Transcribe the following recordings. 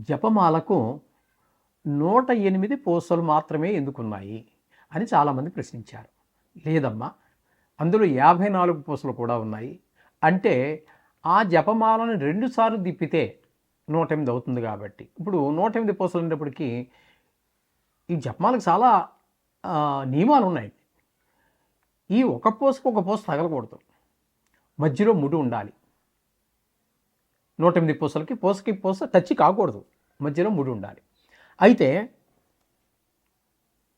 జపమాలకు 108 పూసలు మాత్రమే ఎందుకున్నాయి అని చాలామంది ప్రశ్నించారు. లేదమ్మా, అందులో 54 పూసలు కూడా ఉన్నాయి. అంటే ఆ జపమాలను 2 సార్లు తిప్పితే 108 అవుతుంది కాబట్టి, ఇప్పుడు 108 పూసలు ఉన్నప్పటికీ ఈ జపమాలకు చాలా నియమాలు ఉన్నాయి. ఈ ఒక పూసకు ఒక పూస తగలకూడదు, మధ్యలో ముడి ఉండాలి. 108 పూసలకి పూసకి పూస టచ్ కాకూడదు, మధ్యలో ముడి ఉండాలి. అయితే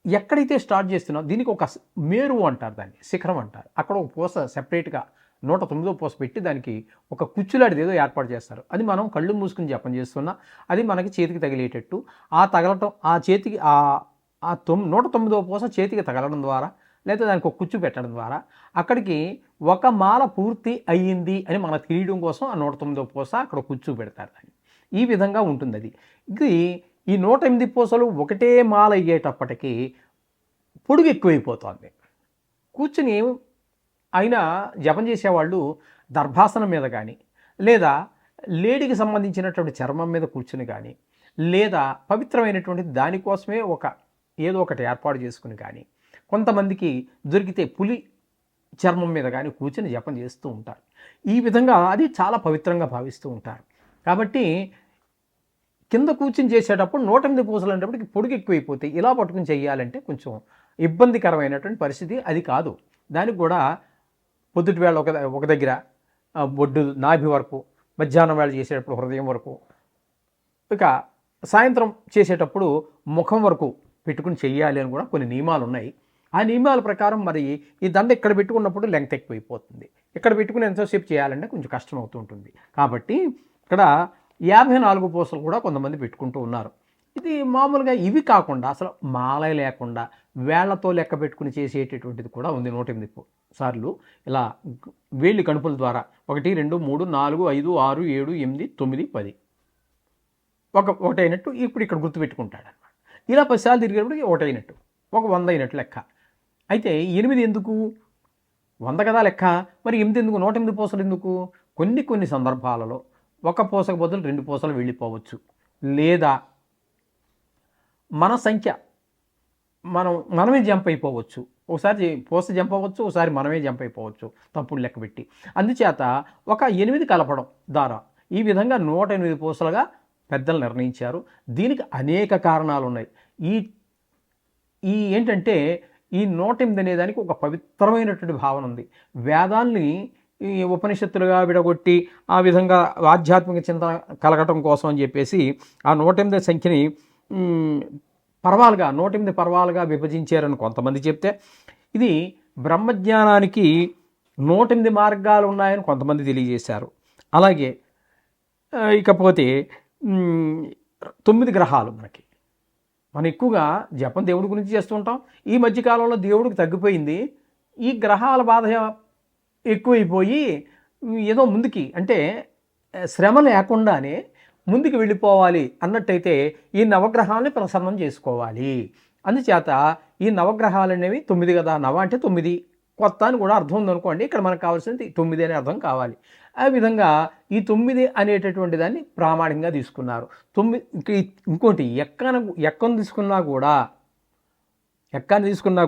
ఎక్కడైతే స్టార్ట్ చేస్తున్నావు దీనికి ఒక మేరు అంటారు, దాన్ని శిఖరం అంటారు. అక్కడ ఒక పూస సెపరేట్గా 109వ పూస పెట్టి దానికి ఒక కుచ్చులాంటిది ఏదో ఏర్పాటు చేస్తారు. అది మనం కళ్ళు మూసుకుని జపం చేస్తున్నా అది మనకి చేతికి తగిలేటట్టు ఆ తగలటం, ఆ చేతికి ఆ 109వ పూస చేతికి తగలడం ద్వారా, లేదా దానికి ఒక కుచ్చు పెట్టడం ద్వారా అక్కడికి ఒక మాల పూర్తి అయ్యింది అని మనకు తెలియడం కోసం ఆ 109వ పూస అక్కడ కుచ్చు పెడతారు. దాన్ని ఈ విధంగా ఉంటుంది. అది ఇది ఈ 108 పూసలు ఒకటే మాల అయ్యేటప్పటికీ పొడుగు ఎక్కువైపోతుంది. కూర్చుని అయినా జపం చేసేవాళ్ళు దర్భాసనం మీద కానీ, లేదా లేడీకి సంబంధించినటువంటి చర్మం మీద కూర్చుని కానీ, లేదా పవిత్రమైనటువంటి దానికోసమే ఏదో ఒకటి ఏర్పాటు చేసుకుని కానీ, కొంతమందికి దొరికితే పులి చర్మం మీద కానీ కూర్చుని జపం చేస్తూ ఉంటారు. ఈ విధంగా అది చాలా పవిత్రంగా భావిస్తూ ఉంటారు. కాబట్టి కింద కూర్చుని చేసేటప్పుడు 108 పూసలు అనేటప్పటికి పొడుగు ఎక్కువైపోతాయి. ఇలా పట్టుకుని చేయాలంటే కొంచెం ఇబ్బందికరమైనటువంటి పరిస్థితి. అది కాదు, దానికి కూడా పొద్దుటి వేళ ఒక దగ్గర బొడ్డు నాభి వరకు, మధ్యాహ్నం వేళ చేసేటప్పుడు హృదయం వరకు, ఇక సాయంత్రం చేసేటప్పుడు ముఖం వరకు పెట్టుకుని చెయ్యాలి అని కూడా కొన్ని నియమాలు ఉన్నాయి. ఆ నియమాల ప్రకారం మరి ఈ దండ ఇక్కడ పెట్టుకున్నప్పుడు లెంగ్త్ ఎక్కువైపోతుంది, ఇక్కడ పెట్టుకుని ఎంతోసేపు చేయాలంటే కొంచెం కష్టం అవుతూ ఉంటుంది. కాబట్టి ఇక్కడ 54 పూసలు కూడా కొంతమంది పెట్టుకుంటూ ఉన్నారు. ఇది మామూలుగా ఇవి కాకుండా అసలు మాల లేకుండా వేళ్లతో లెక్క పెట్టుకుని చేసేటటువంటిది కూడా ఉంది. 108 సార్లు ఇలా వేళ్ళు కణుపుల ద్వారా 1 2 3 4 5 6 7 8 9 10 ఒకటైనట్టు ఇప్పుడు ఇక్కడ గుర్తుపెట్టుకుంటాడు అనమాట. ఇలా 10 సార్లు తిరిగేటప్పుడు ఒకటైనట్టు, 100 అయినట్టు లెక్క. అయితే 8 ఎందుకు? 100 కదా లెక్క, మరి 8 ఎందుకు? 108 పూసలు ఎందుకు? కొన్ని సందర్భాలలో ఒక పూసకు బదులు 2 పూసలు వెళ్ళిపోవచ్చు, లేదా మన సంఖ్య మనమే జంప్ అయిపోవచ్చు. ఒకసారి పూస జంప్ అవ్వచ్చు, ఒకసారి మనమే జంప్ అయిపోవచ్చు తప్పుడు లెక్క పెట్టి. అందుచేత ఒక 8 కలపడం ద్వారా ఈ విధంగా 108 పూసలుగా పెద్దలు నిర్ణయించారు. దీనికి అనేక కారణాలు ఉన్నాయి. ఈ ఏంటంటే ఈ 108 అనేదానికి ఒక పవిత్రమైనటువంటి భావన ఉంది. వేదాల్ని ఈ ఉపనిషత్తులుగా విడగొట్టి ఆ విధంగా ఆధ్యాత్మిక చింతన కలగటం కోసం అని చెప్పేసి ఆ 108 సంఖ్యని పర్వాలుగా 108 పర్వాలుగా విభజించారని కొంతమంది చెప్తే, ఇది బ్రహ్మజ్ఞానానికి 108 మార్గాలు ఉన్నాయని కొంతమంది తెలియజేశారు. అలాగే ఇకపోతే 9 గ్రహాలు మనం ఎక్కువగా జపం దేవుడి గురించి చేస్తూ ఉంటాం. ఈ మధ్యకాలంలో దేవుడికి తగ్గిపోయింది, ఈ గ్రహాల బాధ ఎక్కువైపోయి ఏదో ముందుకి అంటే శ్రమ లేకుండానే ముందుకు వెళ్ళిపోవాలి అన్నట్టయితే ఈ నవగ్రహాలని ప్రసన్నం చేసుకోవాలి. అందుచేత ఈ నవగ్రహాలు అనేవి 9 కదా, నవ అంటే 9, కొత్త అని కూడా అర్థం ఉందనుకోండి. ఇక్కడ మనకు కావాల్సింది 9 అనే అర్థం కావాలి. ఆ విధంగా ఈ 9 అనేటటువంటి దాన్ని ప్రామాణికంగా తీసుకున్నారు. 9 ఇంకోటి ఎక్కను తీసుకున్నా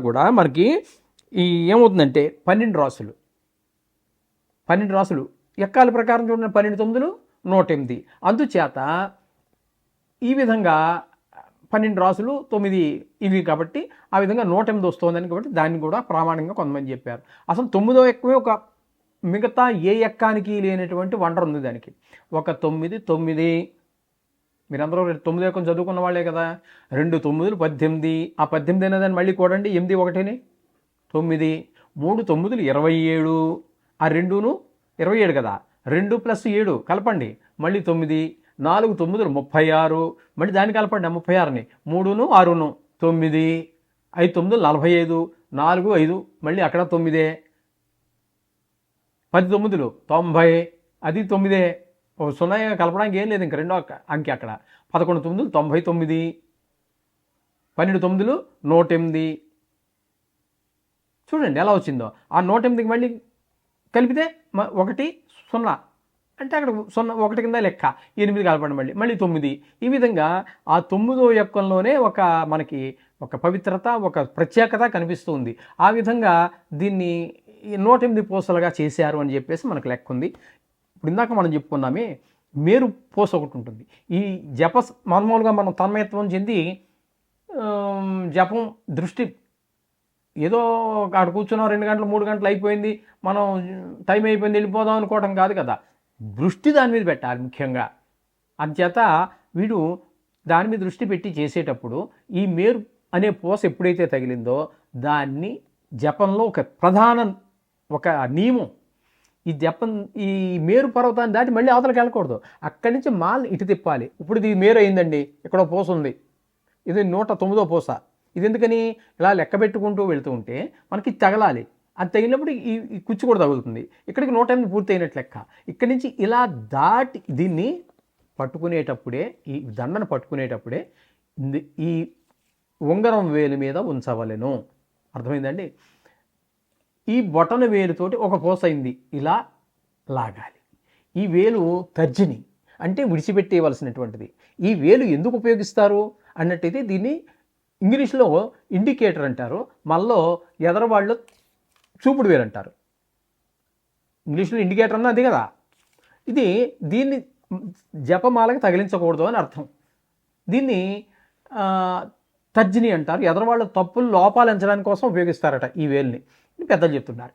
కూడా మనకి ఏమవుతుందంటే 12 రాసులు ఎక్కాల ప్రకారం చూడండి, 12 9 108. అందుచేత ఈ విధంగా 12 రాసులు 9 ఇవి కాబట్టి ఆ విధంగా 108 వస్తుందని, కాబట్టి దాన్ని కూడా ప్రామాణికంగా కొంతమంది చెప్పారు. అసలు 9వ ఎక్కమే ఒక మిగతా ఏ ఎక్కానికి లేనటువంటి వండర్ ఉంది దానికి. ఒక 9 మీరందరూ 9 ఎక్కం చదువుకున్న వాళ్ళే కదా. 2 9 18, ఆ 18 అనేదాన్ని మళ్ళీ కూడండి, 8 1 9, 3 9 27, ఆ 2 27 కదా, 2 + 7 కలపండి మళ్ళీ 9, 4 9 36, మళ్ళీ దాన్ని కలపండి 36ని, 3 6 9, 5 9 45, 4 5 మళ్ళీ అక్కడ 9, 10 9 90, అది 9. ఒక 0 కలపడానికి ఏం లేదు, ఇంక రెండో అంకె అక్కడ. 11 9 99, 12 9 108. చూడండి ఎలా వచ్చిందో. ఆ 108కి మళ్ళీ కలిపితే 1 0, అంటే అక్కడ 1 కింద లెక్క, 8 కలపండి, మళ్ళీ మళ్ళీ 9. ఈ విధంగా ఆ 9వ యొక్కంలోనే మనకి ఒక పవిత్రత, ఒక ప్రత్యేకత కనిపిస్తుంది. ఆ విధంగా దీన్ని 108 పూసలుగా చేశారు అని చెప్పేసి మనకు లెక్క ఉంది. ఇప్పుడు ఇందాక మనం చెప్పుకున్నామే, మేరు పూస ఒకటి ఉంటుంది. ఈ మామూలుగా మనం తన్మయత్వం చెంది జపం దృష్టి ఏదో అక్కడ కూర్చున్నాం 2 గంటలు 3 గంటలు అయిపోయింది, మనం టైం అయిపోయింది వెళ్ళిపోదాం అనుకోవడం కాదు కదా. దృష్టి దాని మీద పెట్టాలి ముఖ్యంగా. అంచేత వీడు దాని మీద దృష్టి పెట్టి చేసేటప్పుడు ఈ మేరు అనే పూస ఎప్పుడైతే తగిలిందో దాన్ని జపంలో ఒక నియమం. ఈ మేరు పర్వతాన్ని దాటి మళ్ళీ అవతలకి వెళ్ళకూడదు. అక్కడి నుంచి మాల్ని ఇటు తిప్పాలి. ఇప్పుడు ఇది మేరు అయిందండి, ఇక్కడ పూస ఉంది, ఇది 109వ పూస. ఇది ఎందుకని ఇలా లెక్క పెట్టుకుంటూ వెళ్తూ ఉంటే మనకి తగలాలి. అది తగిలినప్పుడు ఈ కుచ్చు కూడా తగులుతుంది. ఇక్కడికి 108 పూర్తి అయినట్లు లెక్క. ఇక్కడి నుంచి ఇలా దాటి దీన్ని పట్టుకునేటప్పుడే, ఈ దండను పట్టుకునేటప్పుడే ఈ ఉంగరం వేలు మీద ఉంచవలెను. అర్థమైందండి? ఈ బొటన వేలుతోటి ఒక పూస అయింది, ఇలా లాగాలి. ఈ వేలు తర్జని అంటే విడిచిపెట్టేయవలసినటువంటిది. ఈ వేలు ఎందుకు ఉపయోగిస్తారు అన్నట్టయితే దీన్ని ఇంగ్లీష్లో ఇండికేటర్ అంటారు, మనలో ఎదరవాళ్ళు చూపుడు వేలు అంటారు. ఇంగ్లీష్లో ఇండికేటర్ అన్న అది కదా. దీన్ని జపమాలకి తగిలించకూడదు అని అర్థం. దీన్ని తర్జని అంటారు. ఎదరవాళ్ళ తప్పులు లోపాలు ఎంచడానికి కోసం ఉపయోగిస్తారట ఈ వేలుని, పెద్దలు చెప్తున్నారు.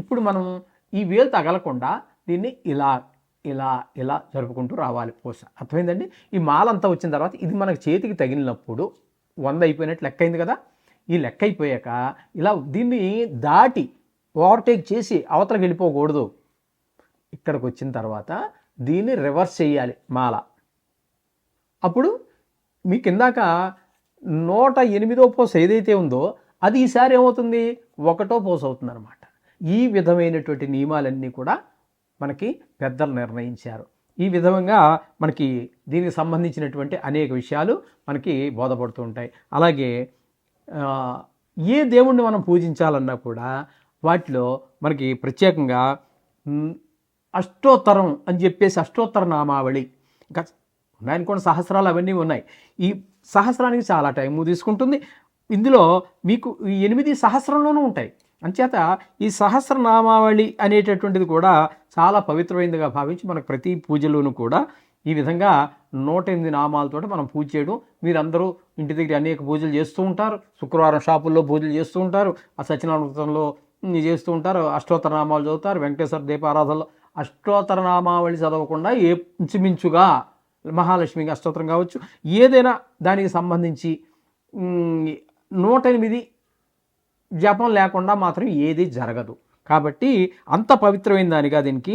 ఇప్పుడు మనం ఈ వేలు తగలకుండా దీన్ని ఇలా ఇలా ఇలా జరుపుకుంటూ రావాలి పూస. అర్థమైందండి? ఈ మాల అంతా వచ్చిన తర్వాత ఇది మనకు చేతికి తగిలినప్పుడు 100 అయిపోయినట్టు లెక్క అయింది కదా. ఈ లెక్క అయిపోయాక ఇలా దీన్ని దాటి ఓవర్టేక్ చేసి అవతలకి వెళ్ళిపోకూడదు. ఇక్కడికి వచ్చిన తర్వాత దీన్ని రివర్స్ చేయాలి మాల. అప్పుడు మీకు ఇందాక 108వ పూస ఏదైతే ఉందో అది ఈసారి ఏమవుతుంది, 1వ పూస అవుతుంది అనమాట. ఈ విధమైనటువంటి నియమాలన్నీ కూడా మనకి పెద్దలు నిర్ణయించారు. ఈ విధంగా మనకి దీనికి సంబంధించినటువంటి అనేక విషయాలు మనకి బోధపడుతూ ఉంటాయి. అలాగే ఏ దేవుణ్ణి మనం పూజించాలన్నా కూడా వాటిలో మనకి ప్రత్యేకంగా అష్టోత్తరం అని చెప్పేసి అష్టోత్తర నామావళి, ఇంకా ఉన్నాయనుకోండి సహస్రాలు, అవన్నీ ఉన్నాయి. ఈ సహస్రానికి చాలా టైము తీసుకుంటుంది. ఇందులో మీకు 8 సహస్రంలోనూ ఉంటాయి. అంచేత ఈ సహస్రనామావళి అనేటటువంటిది కూడా చాలా పవిత్రమైనదిగా భావించి మనకు ప్రతి పూజలోనూ కూడా ఈ విధంగా 108 నామాలతో మనం పూజ చేయడం. మీరందరూ ఇంటి దగ్గర అనేక పూజలు చేస్తూ ఉంటారు, శుక్రవారం షాపుల్లో పూజలు చేస్తూ ఉంటారు, ఆ సత్యనారాయణ చేస్తూ ఉంటారు, అష్టోత్తర నామాలు చదువుతారు, వెంకటేశ్వర దీపారాధనలో అష్టోత్తర నామావళి చదవకుండా ఇంచుమించుగా మహాలక్ష్మికి అష్టోత్తరం కావచ్చు, ఏదైనా దానికి సంబంధించి 108 జపం లేకుండా మాత్రం ఏది జరగదు. కాబట్టి అంత పవిత్రమైన దానిగా దీనికి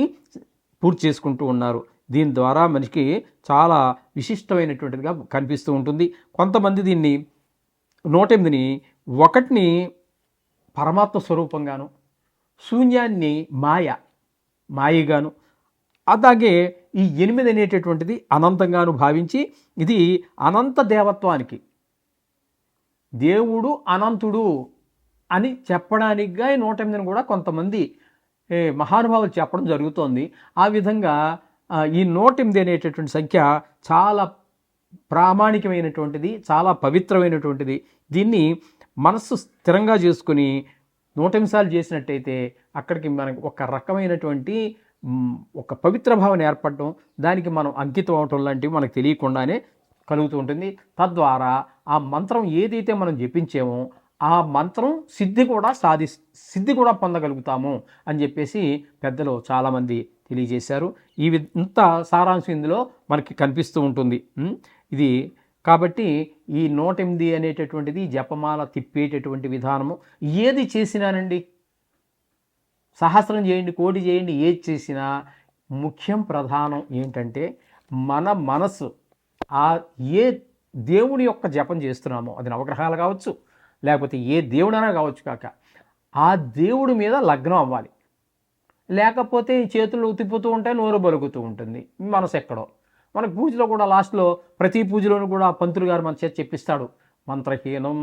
పూర్తి చేసుకుంటూ ఉన్నారు. దీని ద్వారా మనిషికి చాలా విశిష్టమైనటువంటిదిగా కనిపిస్తూ ఉంటుంది. కొంతమంది దీన్ని 108ని ఒకటిని పరమాత్మ స్వరూపంగాను, శూన్యాన్ని మాయగాను, అలాగే ఈ 8 అనేటటువంటిది అనంతంగాను భావించి ఇది అనంత దేవత్వానికి, దేవుడు అనంతుడు అని చెప్పడానికిగా 108ని కూడా కొంతమంది మహానుభావులు చెప్పడం జరుగుతోంది. ఆ విధంగా ఈ 108 అనేటటువంటి సంఖ్య చాలా ప్రామాణికమైనటువంటిది, చాలా పవిత్రమైనటువంటిది. దీన్ని మనస్సు స్థిరంగా చేసుకుని 108 సార్లు చేసినట్టయితే అక్కడికి మనకి ఒక రకమైనటువంటి ఒక పవిత్ర భావన ఏర్పడటం, దానికి మనం అంకితం అవటం లాంటివి మనకు తెలియకుండానే కలుగుతూ ఉంటుంది. తద్వారా ఆ మంత్రం ఏదైతే మనం జపించామో ఆ మంత్రం సిద్ధి కూడా పొందగలుగుతాము అని చెప్పేసి పెద్దలు చాలామంది తెలియజేశారు. ఇంత సారాంశం ఇందులో మనకి కనిపిస్తూ ఉంటుంది. ఇది కాబట్టి ఈ 108 అనేటటువంటిది జపమాల తిప్పేటటువంటి విధానము. ఏది చేసినానండి, సహస్రం చేయండి, కోటి చేయండి, ఏది చేసినా ముఖ్యం ప్రధానం ఏంటంటే మన మనసు ఏ దేవుని యొక్క జపం చేస్తున్నామో, అది నవగ్రహాలు కావచ్చు, లేకపోతే ఏ దేవుడైనా కావచ్చు కాక, ఆ దేవుడి మీద లగ్నం అవ్వాలి. లేకపోతే చేతులు తిప్పుతూ ఉంటాయి, నోరు బలుగుతూ ఉంటుంది, మనసు ఎక్కడో. మనకు పూజలో కూడా లాస్ట్లో ప్రతి పూజలోనూ కూడా పంతులు గారు మన చేతి చెప్పిస్తాడు, మంత్రహీనం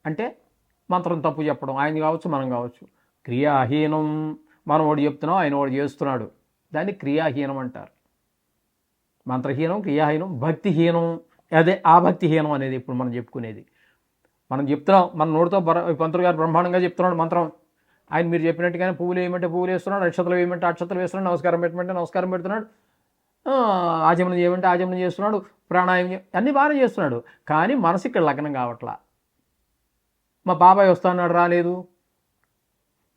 అంటే మంత్రం తప్పు చెప్పడం, ఆయన కావచ్చు మనం కావచ్చు. క్రియాహీనం, మనం ఒకటి చెప్తున్నాం, ఆయన ఒకటి చేస్తున్నాడు, దాన్ని క్రియాహీనం అంటారు. మంత్రహీనం, క్రియాహీనం, భక్తిహీనం. అదే ఆ భక్తిహీనం అనేది ఇప్పుడు మనం చెప్పుకునేది. మనం చెప్తున్నాం, మన నోటితో పంతులు గారు బ్రహ్మాండంగా చెప్తున్నాడు మంత్రం. ఆయన మీరు చెప్పినట్టుగానే పువ్వులు వేయమంటే పువ్వులు వేస్తున్నాడు, అక్షతలు వేయమంటే అక్షతలు వేస్తున్నాడు, నమస్కారం పెట్టమంటే నమస్కారం పెడుతున్నాడు, ఆచమనం చేయమంటే ఆచమనం చేస్తున్నాడు, ప్రాణాయామం అన్నీ బాగానే చేస్తున్నాడు. కానీ మనసు ఇక్కడ లగ్నం కావట్లా. మా బాబాయ్ వస్తున్నాడు రాలేదు,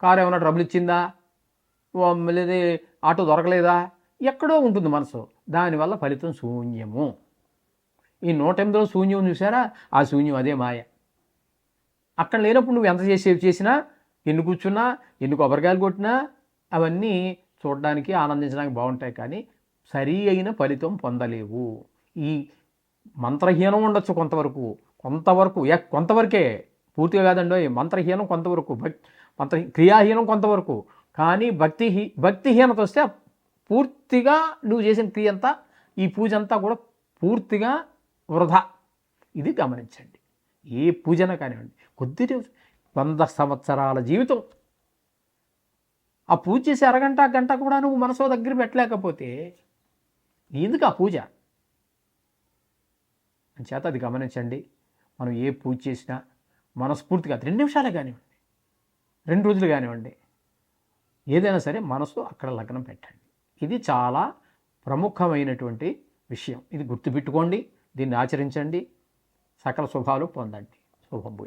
కారు ఏమన్నా ట్రబుల్ ఇచ్చిందా, లేదా ఆటో దొరకలేదా, ఎక్కడో ఉంటుంది మనసు. దానివల్ల ఫలితం శూన్యము. ఈ 108లో శూన్యం చూసారా, ఆ శూన్యం అదే మాయ. అక్కడ లేనప్పుడు నువ్వు ఎంత చేసినా, ఎన్ని కూర్చున్నా, ఎన్ని కొబ్బరికాయలు కొట్టినా అవన్నీ చూడడానికి ఆనందించడానికి బాగుంటాయి, కానీ సరి అయిన ఫలితం పొందలేవు. ఈ మంత్రహీనం ఉండొచ్చు కొంతవరకే, పూర్తిగా కాదండి. మంత్రహీనం కొంతవరకు, క్రియాహీనం కొంతవరకు. కానీ భక్తిహీనత వస్తే పూర్తిగా నువ్వు చేసిన క్రియ అంతా, ఈ పూజ అంతా కూడా పూర్తిగా వృధా. ఇది గమనించండి. ఏ పూజన కానివ్వండి, కొద్ది 100 సంవత్సరాల జీవితం ఆ పూజ చేసి గంట కూడా నువ్వు మనసులో దగ్గర పెట్టలేకపోతే ఎందుకు ఆ పూజ? చేత అది గమనించండి. మనం ఏ పూజ చేసినా మనస్ఫూర్తిగా 2 నిమిషాలే కానివ్వండి, 2 రోజులు కానివ్వండి, ఏదైనా సరే మనసు అక్కడ లగ్నం పెట్టండి. ఇది చాలా ప్రముఖమైనటువంటి విషయం. ఇది గుర్తుపెట్టుకోండి, దీన్ని ఆచరించండి, సకల శుభాలు పొందండి. శుభం భూయాత్.